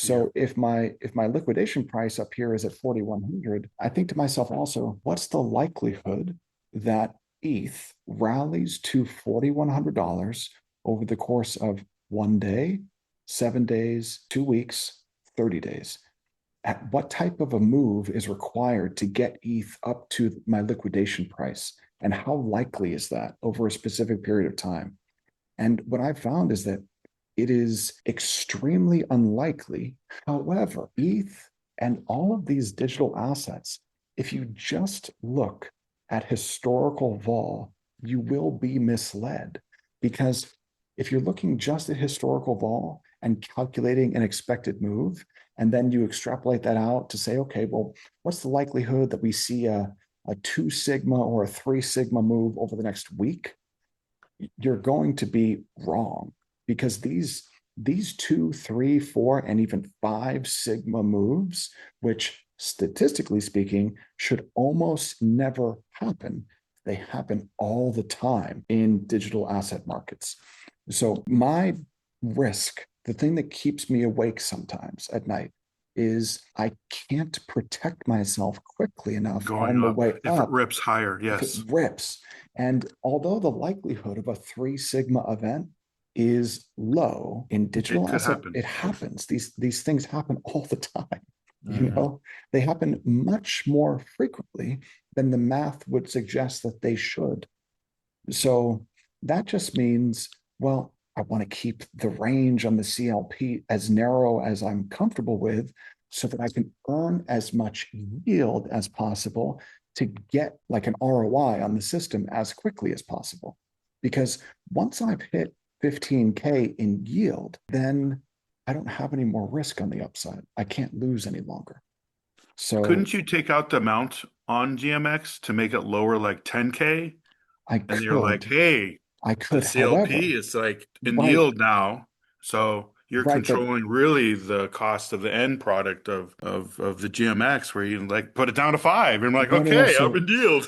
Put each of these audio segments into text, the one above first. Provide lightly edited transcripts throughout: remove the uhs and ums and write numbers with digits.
So if my liquidation price up here is at 4,100, I think to myself also, what's the likelihood that ETH rallies to $4,100 over the course of 1 day, 7 days, 2 weeks, 30 days? At what type of a move is required to get ETH up to my liquidation price? And how likely is that over a specific period of time? And what I've found is that it is extremely unlikely. However, ETH and all of these digital assets, if you just look at historical vol, you will be misled. Because if you're looking just at historical vol and calculating an expected move, and then you extrapolate that out to say, okay, well, what's the likelihood that we see a 2 sigma or a 3 sigma move over the next week? You're going to be wrong, because these 2, 3, 4, and even 5 sigma moves, which statistically speaking should almost never happen, they happen all the time in digital asset markets. So my risk, the thing that keeps me awake sometimes at night, is I can't protect myself quickly enough Going on the up way if it up rips higher. if it Yes, rips. And although the likelihood of a 3 sigma event is low in it digital could asset, happen. it happens. These things happen all the time. You Mhm. know, they happen much more frequently than the math would suggest that they should. So that just means, well, I want to keep the range on the CLP as narrow as I'm comfortable with so that I can earn as much yield as possible to get like an ROI on the system as quickly as possible. Because once I've hit 15K in yield, then I don't have any more risk on the upside. I can't lose any longer. So Couldn't you take out the amount on GMX to make it lower, like 10K? I And you're like, could, hey, I the could, CLP however, is like in right, yield now. So you're right, but controlling really the cost of the end product of the GMX, where you like put it down to 5. And I'm like, no. okay, I'm So in yield.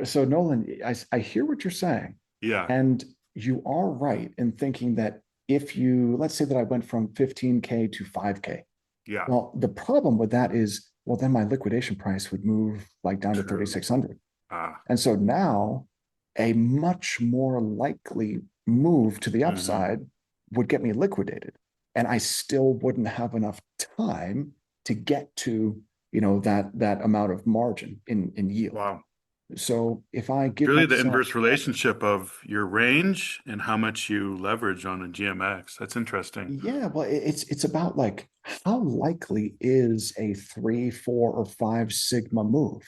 so Nolan, I hear what you're saying, Yeah, and you are right in thinking that if you, let's say that I went from 15K to 5K, yeah, well, the problem with that is, well, then my liquidation price would move like down to true. 3,600. Ah, And so now a much more likely move to the mhm. upside would get me liquidated. And I still wouldn't have enough time to get to, that amount of margin in yield. Wow. So if I give Really the myself, inverse relationship of your range and how much you leverage on a GMX. That's interesting. yeah, well, it's about like how likely is a 3, 4, or 5 sigma move?